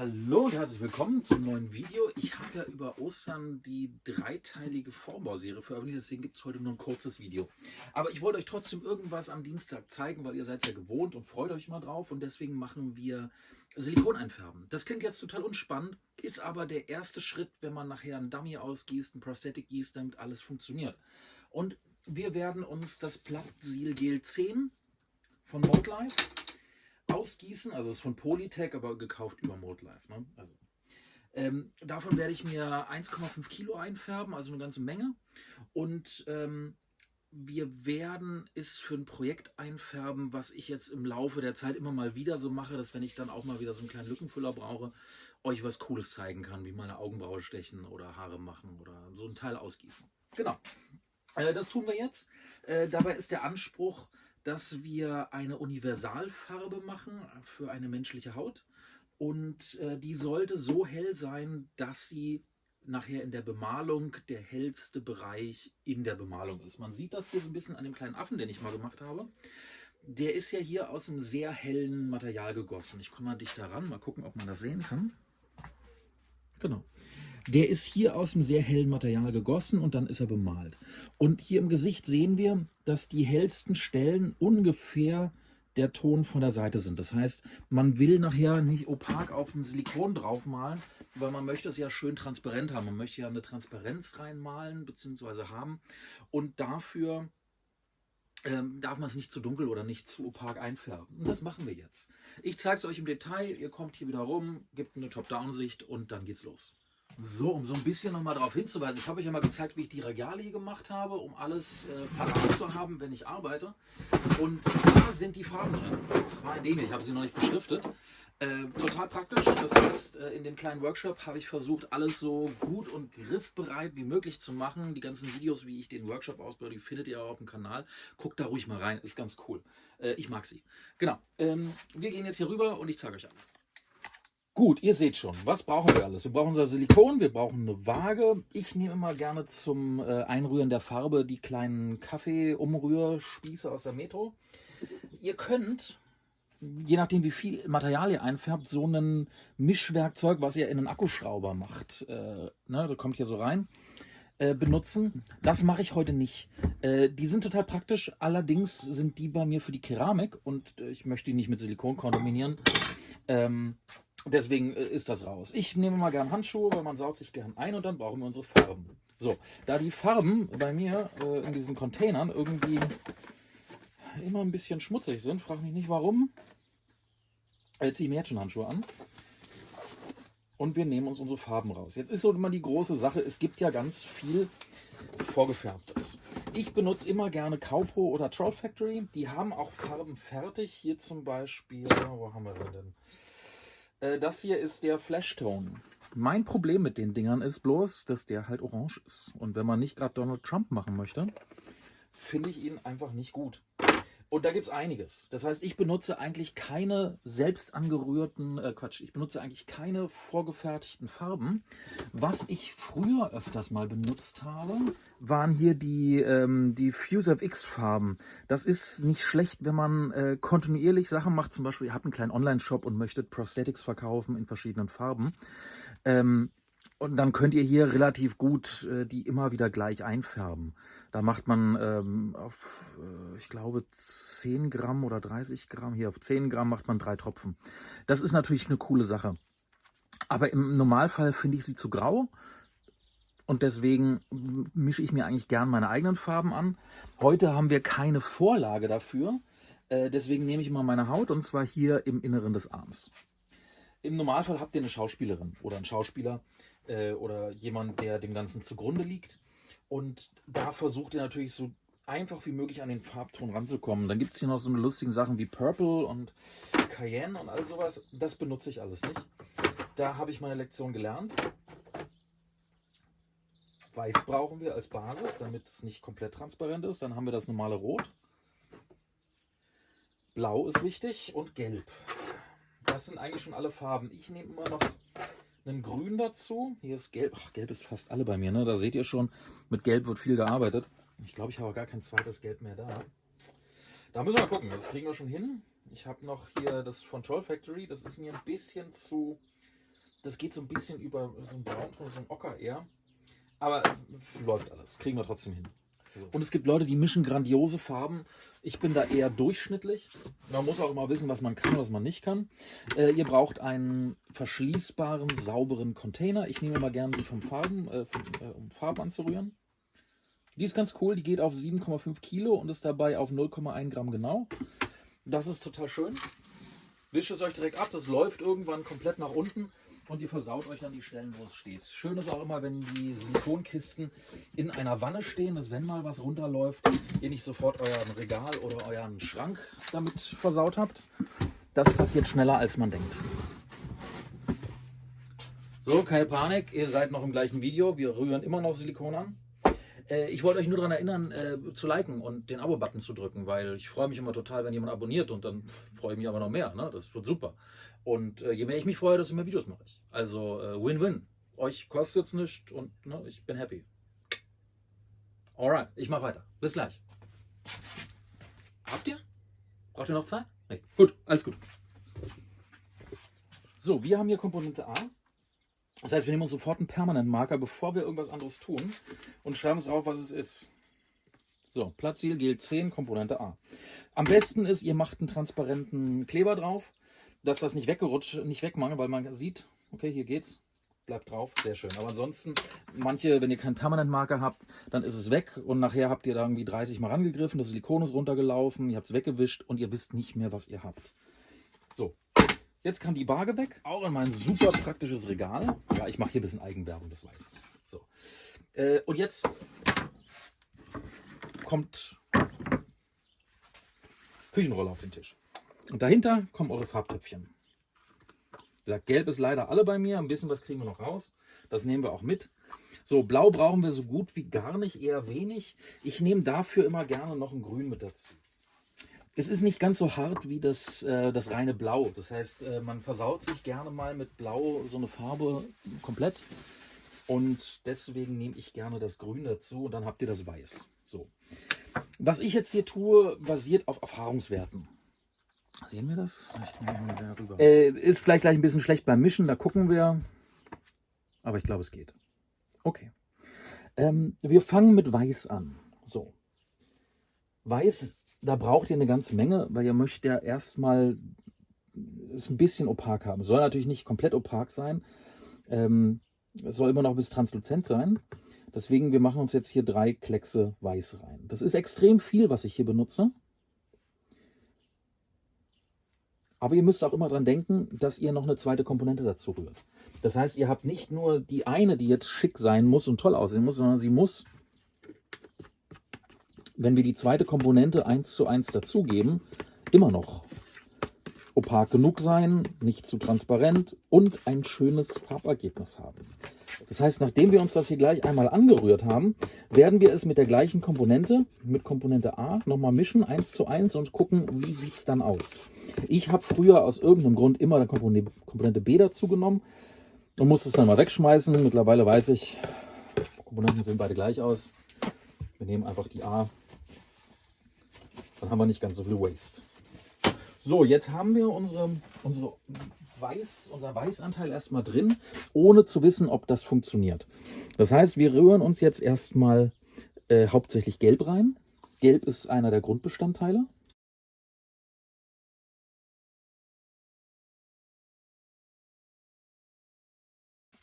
Hallo und herzlich willkommen zum neuen Video. Ich habe ja über Ostern die dreiteilige Formbauserie veröffentlicht, deswegen gibt es heute nur ein kurzes Video. Aber ich wollte euch trotzdem irgendwas am Dienstag zeigen, weil ihr seid ja gewohnt und freut euch mal drauf. Und deswegen machen wir Silikon einfärben. Das klingt jetzt total unspannend, ist aber der erste Schritt, wenn man nachher einen Dummy ausgießt, einen Prosthetic gießt, damit alles funktioniert. Und wir werden uns das Plattsil Gel 10 von Moldlife ausgießen, also es ist von Polytech, aber gekauft über Moldlife. Ne? Also, davon werde ich mir 1,5 Kilo einfärben, also eine ganze Menge. Und wir werden es für ein Projekt einfärben, was ich jetzt im Laufe der Zeit immer mal wieder so mache, dass wenn ich dann auch mal wieder so einen kleinen Lückenfüller brauche, euch was Cooles zeigen kann, wie meine Augenbraue stechen oder Haare machen oder so ein Teil ausgießen. Genau. Das tun wir jetzt. Dabei ist der Anspruch, dass wir eine Universalfarbe machen für eine menschliche Haut. Und die sollte so hell sein, dass sie nachher in der Bemalung der hellste Bereich in der Bemalung ist. Man sieht das hier so ein bisschen an dem kleinen Affen, den ich mal gemacht habe. Der ist ja hier aus einem sehr hellen Material gegossen. Ich komme mal dichter ran, mal gucken, ob man das sehen kann. Genau. Der ist hier aus einem sehr hellen Material gegossen und dann ist er bemalt. Und hier im Gesicht sehen wir, dass die hellsten Stellen ungefähr der Ton von der Seite sind. Das heißt, man will nachher nicht opak auf ein Silikon draufmalen, weil man möchte es ja schön transparent haben. Man möchte ja eine Transparenz reinmalen bzw. haben. Und dafür darf man es nicht zu dunkel oder nicht zu opak einfärben. Und das machen wir jetzt. Ich zeige es euch im Detail. Ihr kommt hier wieder rum, gebt eine Top-Down-Sicht und dann geht's los. So, um so ein bisschen nochmal darauf hinzuweisen, ich habe euch ja mal gezeigt, wie ich die Regale hier gemacht habe, um alles parat zu haben, wenn ich arbeite. Und da sind die Farben drin. Und zwar in denen, ich habe sie noch nicht beschriftet. Total praktisch. Das heißt, in dem kleinen Workshop habe ich versucht, alles so gut und griffbereit wie möglich zu machen. Die ganzen Videos, wie ich den Workshop ausbaue, die findet ihr auch auf dem Kanal. Guckt da ruhig mal rein, ist ganz cool. Ich mag sie. Genau. Wir gehen jetzt hier rüber und ich zeige euch alles. Gut, ihr seht schon, was brauchen wir alles? Wir brauchen unser Silikon, wir brauchen eine Waage. Ich nehme immer gerne zum Einrühren der Farbe die kleinen Kaffee-Umrührspieße aus der Metro. Ihr könnt, je nachdem wie viel Material ihr einfärbt, so ein Mischwerkzeug, was ihr in einen Akkuschrauber macht, ne, da kommt hier so rein, benutzen. Das mache ich heute nicht. Die sind total praktisch, allerdings sind die bei mir für die Keramik und ich möchte die nicht mit Silikon kontaminieren. Deswegen ist das raus. Ich nehme mal gern Handschuhe, weil man saugt sich gern ein und dann brauchen wir unsere Farben. So, da die Farben bei mir in diesen Containern irgendwie immer ein bisschen schmutzig sind, frage mich nicht warum, ziehe ich mir jetzt schon Handschuhe an. Und wir nehmen uns unsere Farben raus. Jetzt ist so immer die große Sache, es gibt ja ganz viel Vorgefärbtes. Ich benutze immer gerne Kaupo oder Troll Factory. Die haben auch Farben fertig. Hier zum Beispiel, wo haben wir denn? Das hier ist der Flashtone. Mein Problem mit den Dingern ist bloß, dass der halt orange ist. Und wenn man nicht gerade Donald Trump machen möchte, finde ich ihn einfach nicht gut. Und da gibt es einiges. Das heißt, ich benutze eigentlich keine selbst angerührten, ich benutze eigentlich keine vorgefertigten Farben. Was ich früher öfters mal benutzt habe, waren hier die Fuse FX Farben. Das ist nicht schlecht, wenn man kontinuierlich Sachen macht. Zum Beispiel, ihr habt einen kleinen Online-Shop und möchtet Prosthetics verkaufen in verschiedenen Farben. Und dann könnt ihr hier relativ gut die immer wieder gleich einfärben. Da macht man auf, ich glaube, 10 Gramm oder 30 Gramm, hier auf 10 Gramm macht man 3 Tropfen. Das ist natürlich eine coole Sache. Aber im Normalfall finde ich sie zu grau. Und deswegen mische ich mir eigentlich gern meine eigenen Farben an. Heute haben wir keine Vorlage dafür. Deswegen nehme ich immer meine Haut und zwar hier im Inneren des Arms. Im Normalfall habt ihr eine Schauspielerin oder einen Schauspieler oder jemand, der dem Ganzen zugrunde liegt. Und da versucht ihr natürlich so einfach wie möglich an den Farbton ranzukommen. Dann gibt es hier noch so eine lustigen Sachen wie Purple und Cayenne und all sowas. Das benutze ich alles nicht. Da habe ich meine Lektion gelernt. Weiß brauchen wir als Basis, damit es nicht komplett transparent ist. Dann haben wir das normale Rot. Blau ist wichtig und Gelb. Das sind eigentlich schon alle Farben. Ich nehme immer noch einen Grün dazu. Hier ist Gelb. Ach, Gelb ist fast alle bei mir. Ne? Da seht ihr schon, mit Gelb wird viel gearbeitet. Ich glaube, ich habe gar kein zweites Gelb mehr da. Da müssen wir mal gucken. Das kriegen wir schon hin. Ich habe noch hier das von Troll Factory. Das ist mir ein bisschen zu Das geht so ein bisschen über so ein Braun, so ein Ocker eher. Aber läuft alles. Kriegen wir trotzdem hin. Und es gibt Leute, die mischen grandiose Farben. Ich bin da eher durchschnittlich. Man muss auch immer wissen, was man kann und was man nicht kann. Ihr braucht einen verschließbaren, sauberen Container. Ich nehme mal gerne die vom Farben, um Farben anzurühren. Die ist ganz cool. Die geht auf 7,5 Kilo und ist dabei auf 0,1 Gramm genau. Das ist total schön. Wischt es euch direkt ab. Das läuft irgendwann komplett nach unten. Und ihr versaut euch dann die Stellen, wo es steht. Schön ist auch immer, wenn die Silikonkisten in einer Wanne stehen, dass wenn mal was runterläuft, ihr nicht sofort euren Regal oder euren Schrank damit versaut habt. Das passiert schneller, als man denkt. So, keine Panik, ihr seid noch im gleichen Video. Wir rühren immer noch Silikon an. Ich wollte euch nur daran erinnern, zu liken und den Abo-Button zu drücken, weil ich freue mich immer total, wenn jemand abonniert und dann freue ich mich aber noch mehr. Ne? Das wird super. Und je mehr ich mich freue, desto mehr Videos mache ich. Also Win-Win. Euch kostet es nichts und ne, ich bin happy. Alright, ich mache weiter. Bis gleich. Habt ihr? Braucht ihr noch Zeit? Nee. Gut, alles gut. So, wir haben hier Komponente A. Das heißt, wir nehmen uns sofort einen Permanentmarker, bevor wir irgendwas anderes tun und schreiben uns auf, was es ist. So, Platzil Gel 10, Komponente A. Am besten ist, ihr macht einen transparenten Kleber drauf, dass das nicht weggerutscht, nicht wegmangelt, weil man sieht, okay, hier geht's, bleibt drauf, sehr schön. Aber ansonsten, manche, wenn ihr keinen Permanentmarker habt, dann ist es weg und nachher habt ihr da irgendwie 30 Mal rangegriffen, das Silikon ist runtergelaufen, ihr habt es weggewischt und ihr wisst nicht mehr, was ihr habt. So. Jetzt kann die Waage weg, auch in mein super praktisches Regal. Ja, ich mache hier ein bisschen Eigenwerbung, das weiß ich. So. Und jetzt kommt Küchenrolle auf den Tisch. Und dahinter kommen eure Farbtöpfchen. Gelb ist leider alle bei mir, ein bisschen was kriegen wir noch raus. Das nehmen wir auch mit. So, blau brauchen wir so gut wie gar nicht, eher wenig. Ich nehme dafür immer gerne noch ein Grün mit dazu. Es ist nicht ganz so hart wie das reine Blau. Das heißt, man versaut sich gerne mal mit Blau so eine Farbe komplett. Und deswegen nehme ich gerne das Grün dazu und dann habt ihr das Weiß. So. Was ich jetzt hier tue, basiert auf Erfahrungswerten. Sehen wir das? Ich mal da rüber. Ist vielleicht gleich ein bisschen schlecht beim Mischen, da gucken wir. Aber ich glaube, es geht. Okay. Wir fangen mit Weiß an. So. Weiß. Da braucht ihr eine ganze Menge, weil ihr möchtet ja erstmal es ein bisschen opak haben. Es soll natürlich nicht komplett opak sein. Es soll immer noch ein bisschen transluzent sein. Deswegen, wir machen uns jetzt hier 3 Kleckse Weiß rein. Das ist extrem viel, was ich hier benutze. Aber ihr müsst auch immer dran denken, dass ihr noch eine zweite Komponente dazu rührt. Das heißt, ihr habt nicht nur die eine, die jetzt schick sein muss und toll aussehen muss, sondern sie muss, wenn wir die zweite Komponente 1:1 dazugeben, immer noch opak genug sein, nicht zu transparent und ein schönes Farbergebnis haben. Das heißt, nachdem wir uns das hier gleich einmal angerührt haben, werden wir es mit der gleichen Komponente, mit Komponente A, nochmal mischen, 1:1 und gucken, wie sieht es dann aus. Ich habe früher aus irgendeinem Grund immer die Komponente B dazu genommen und musste es dann mal wegschmeißen. Mittlerweile weiß ich, Komponenten sehen beide gleich aus. Wir nehmen einfach die A. Dann haben wir nicht ganz so viel Waste. So, jetzt haben wir unseren Weißanteil erstmal drin, ohne zu wissen, ob das funktioniert. Das heißt, wir rühren uns jetzt erstmal hauptsächlich Gelb rein. Gelb ist einer der Grundbestandteile.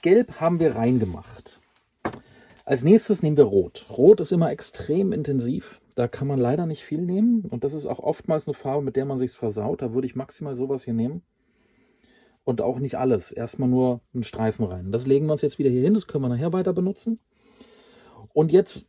Gelb haben wir reingemacht. Als nächstes nehmen wir Rot. Rot ist immer extrem intensiv. Da kann man leider nicht viel nehmen. Und das ist auch oftmals eine Farbe, mit der man sich versaut. Da würde ich maximal sowas hier nehmen. Und auch nicht alles. Erstmal nur einen Streifen rein. Das legen wir uns jetzt wieder hier hin. Das können wir nachher weiter benutzen. Und jetzt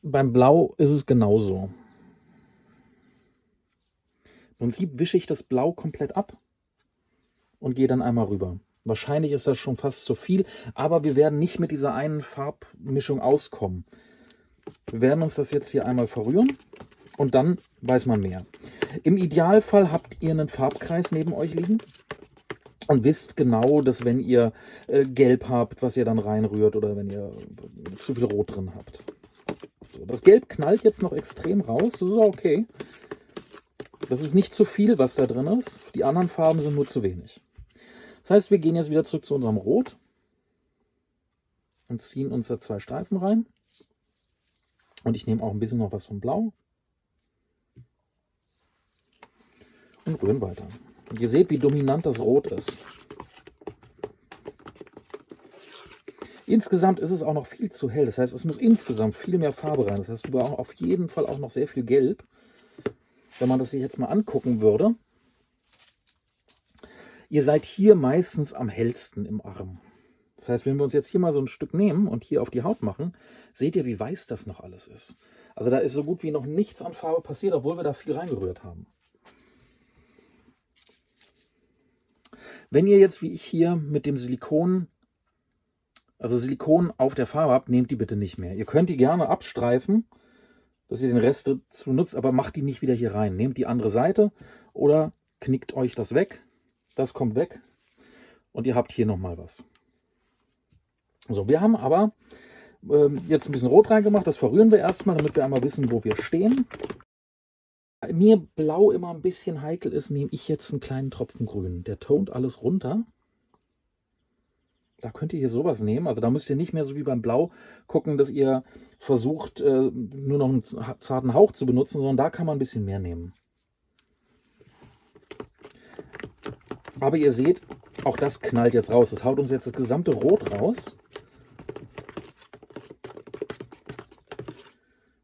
beim Blau ist es genauso. Im Prinzip wische ich das Blau komplett ab und gehe dann einmal rüber. Wahrscheinlich ist das schon fast zu viel, aber wir werden nicht mit dieser einen Farbmischung auskommen. Wir werden uns das jetzt hier einmal verrühren und dann weiß man mehr. Im Idealfall habt ihr einen Farbkreis neben euch liegen und wisst genau, dass wenn ihr Gelb habt, was ihr dann reinrührt oder wenn ihr zu viel Rot drin habt. So, das Gelb knallt jetzt noch extrem raus, das ist okay. Das ist nicht zu viel, was da drin ist. Die anderen Farben sind nur zu wenig. Das heißt, wir gehen jetzt wieder zurück zu unserem Rot und ziehen uns da 2 Streifen rein. Und ich nehme auch ein bisschen noch was vom Blau und rühren weiter. Und ihr seht, wie dominant das Rot ist. Insgesamt ist es auch noch viel zu hell. Das heißt, es muss insgesamt viel mehr Farbe rein. Das heißt, wir brauchen auf jeden Fall auch noch sehr viel Gelb. Wenn man das sich jetzt mal angucken würde. Ihr seid hier meistens am hellsten im Arm. Das heißt, wenn wir uns jetzt hier mal so ein Stück nehmen und hier auf die Haut machen, seht ihr, wie weiß das noch alles ist. Also da ist so gut wie noch nichts an Farbe passiert, obwohl wir da viel reingerührt haben. Wenn ihr jetzt wie ich hier mit dem Silikon, also Silikon auf der Farbe habt, nehmt die bitte nicht mehr. Ihr könnt die gerne abstreifen, dass ihr den Rest dazu nutzt, aber macht die nicht wieder hier rein. Nehmt die andere Seite oder knickt euch das weg. Das kommt weg und ihr habt hier nochmal was. So, wir haben aber jetzt ein bisschen Rot reingemacht. Das verrühren wir erstmal, damit wir einmal wissen, wo wir stehen. Da mir Blau immer ein bisschen heikel ist, nehme ich jetzt einen kleinen Tropfen Grün. Der tont alles runter. Da könnt ihr hier sowas nehmen. Also da müsst ihr nicht mehr so wie beim Blau gucken, dass ihr versucht, nur noch einen zarten Hauch zu benutzen, sondern da kann man ein bisschen mehr nehmen. Aber ihr seht, auch das knallt jetzt raus. Das haut uns jetzt das gesamte Rot raus.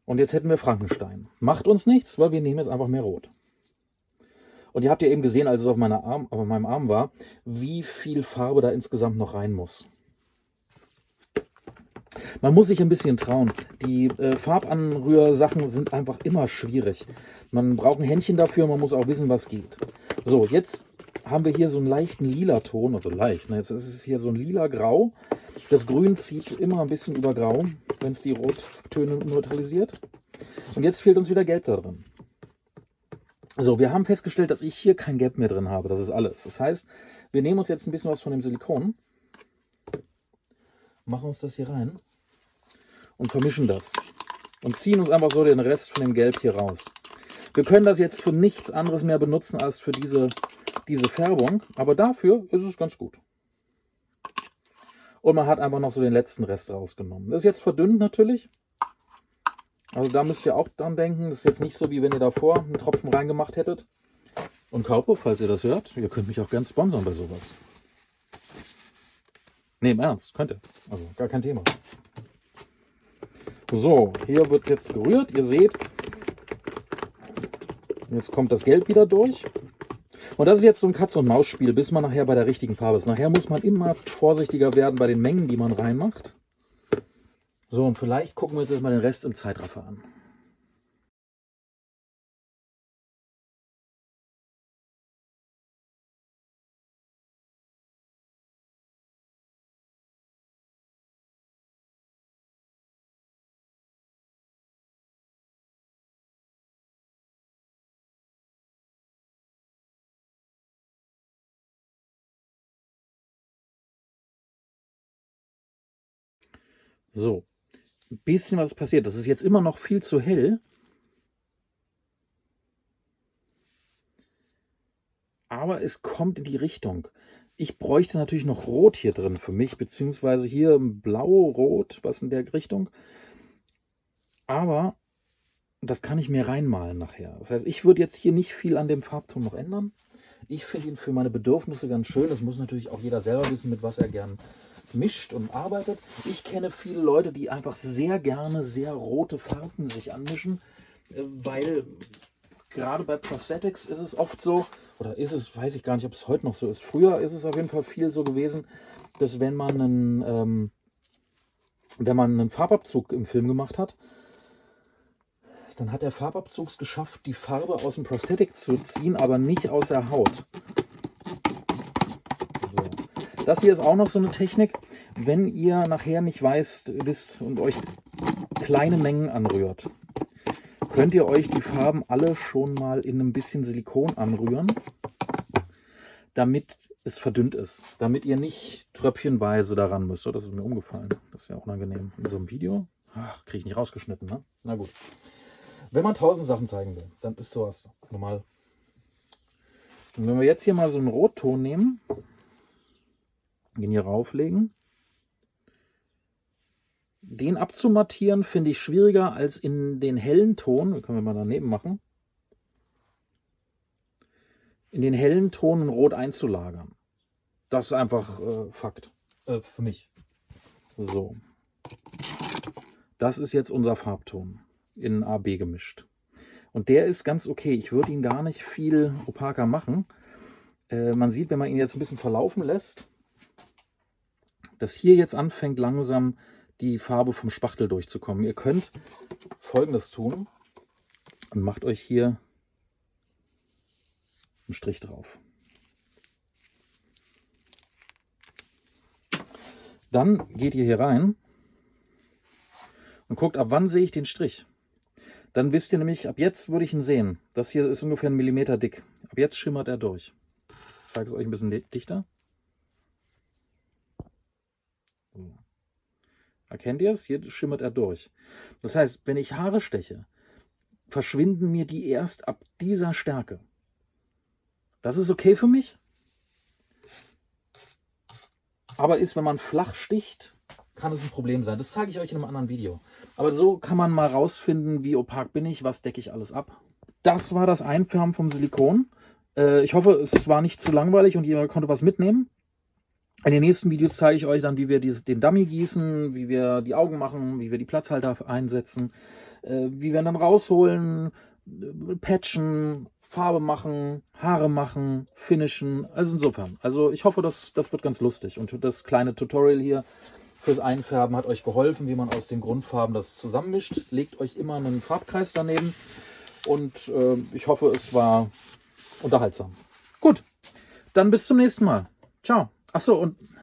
Und jetzt hätten wir Frankenstein. Macht uns nichts, weil wir nehmen jetzt einfach mehr Rot. Und ihr habt ja eben gesehen, als es auf meinem Arm war, wie viel Farbe da insgesamt noch rein muss. Man muss sich ein bisschen trauen. Die Farbanrührsachen sind einfach immer schwierig. Man braucht ein Händchen dafür, man muss auch wissen, was geht. So, jetzt haben wir hier so einen leichten lila Ton, also leicht, ne? Jetzt ist es hier so ein lila-grau. Das Grün zieht immer ein bisschen über Grau, wenn es die Rottöne neutralisiert. Und jetzt fehlt uns wieder Gelb da drin. So, wir haben festgestellt, dass ich hier kein Gelb mehr drin habe. Das ist alles. Das heißt, wir nehmen uns jetzt ein bisschen was von dem Silikon, machen uns das hier rein und vermischen das. Und ziehen uns einfach so den Rest von dem Gelb hier raus. Wir können das jetzt für nichts anderes mehr benutzen als für diese Färbung, aber dafür ist es ganz gut. Und man hat einfach noch so den letzten Rest rausgenommen. Das ist jetzt verdünnt natürlich. Also da müsst ihr auch dran denken. Das ist jetzt nicht so, wie wenn ihr davor einen Tropfen reingemacht hättet. Und Kaupo, falls ihr das hört, ihr könnt mich auch gern sponsern bei sowas. Nee, im Ernst, könnt ihr. Also gar kein Thema. So, hier wird jetzt gerührt. Ihr seht, jetzt kommt das Gelb wieder durch. Und das ist jetzt so ein Katz-und-Maus-Spiel, bis man nachher bei der richtigen Farbe ist. Nachher muss man immer vorsichtiger werden bei den Mengen, die man reinmacht. So, und vielleicht gucken wir uns jetzt mal den Rest im Zeitraffer an. So, ein bisschen was passiert. Das ist jetzt immer noch viel zu hell. Aber es kommt in die Richtung. Ich bräuchte natürlich noch Rot hier drin für mich, beziehungsweise hier Blau-Rot, was in der Richtung. Aber das kann ich mir reinmalen nachher. Das heißt, ich würde jetzt hier nicht viel an dem Farbton noch ändern. Ich finde ihn für meine Bedürfnisse ganz schön. Das muss natürlich auch jeder selber wissen, mit was er gern mischt und arbeitet. Ich kenne viele Leute, die einfach sehr gerne sehr rote Farben sich anmischen, weil gerade bei Prosthetics ist es oft so, oder ist es, weiß ich gar nicht, ob es heute noch so ist. Früher ist es auf jeden Fall viel so gewesen, dass wenn man einen Farbabzug im Film gemacht hat, dann hat der Farbabzug es geschafft, die Farbe aus dem Prosthetic zu ziehen, aber nicht aus der Haut. So. Das hier ist auch noch so eine Technik, wenn ihr nachher nicht wisst und euch kleine Mengen anrührt, könnt ihr euch die Farben alle schon mal in ein bisschen Silikon anrühren, damit es verdünnt ist, damit ihr nicht tröpfchenweise daran müsst. Oh, das ist mir umgefallen. Das ist ja auch unangenehm in so einem Video. Ach, kriege ich nicht rausgeschnitten, ne? Na gut. Wenn man 1000 Sachen zeigen will, dann ist sowas normal. Und wenn wir jetzt hier mal so einen Rotton nehmen, Den hier rauflegen. Den abzumattieren finde ich schwieriger als in den hellen Ton. Das können wir mal daneben machen. In den hellen Ton in Rot einzulagern. Das ist einfach Fakt. Für mich. So. Das ist jetzt unser Farbton in AB gemischt. Und der ist ganz okay. Ich würde ihn gar nicht viel opaker machen. Man sieht, wenn man ihn jetzt ein bisschen verlaufen lässt, dass hier jetzt anfängt langsam die Farbe vom Spachtel durchzukommen. Ihr könnt Folgendes tun und macht euch hier einen Strich drauf. Dann geht ihr hier rein und guckt, ab wann sehe ich den Strich. Dann wisst ihr nämlich, ab jetzt würde ich ihn sehen. Das hier ist ungefähr 1 Millimeter dick. Ab jetzt schimmert er durch. Ich zeige es euch ein bisschen dichter. So. Erkennt ihr es? Hier schimmert er durch. Das heißt, wenn ich Haare steche, verschwinden mir die erst ab dieser Stärke. Das ist okay für mich. Aber ist, wenn man flach sticht, kann es ein Problem sein. Das zeige ich euch in einem anderen Video. Aber so kann man mal rausfinden, wie opak bin ich, was decke ich alles ab. Das war das Einfärben vom Silikon. Ich hoffe, es war nicht zu langweilig und ihr konntet was mitnehmen. In den nächsten Videos zeige ich euch dann, wie wir den Dummy gießen, wie wir die Augen machen, wie wir die Platzhalter einsetzen, wie wir dann rausholen, patchen, Farbe machen, Haare machen, finishen. Also insofern. Also ich hoffe, das wird ganz lustig. Und das kleine Tutorial hier fürs Einfärben hat euch geholfen, wie man aus den Grundfarben das zusammenmischt. Legt euch immer einen Farbkreis daneben. Und ich hoffe, es war unterhaltsam. Gut, dann bis zum nächsten Mal. Ciao. Achso, und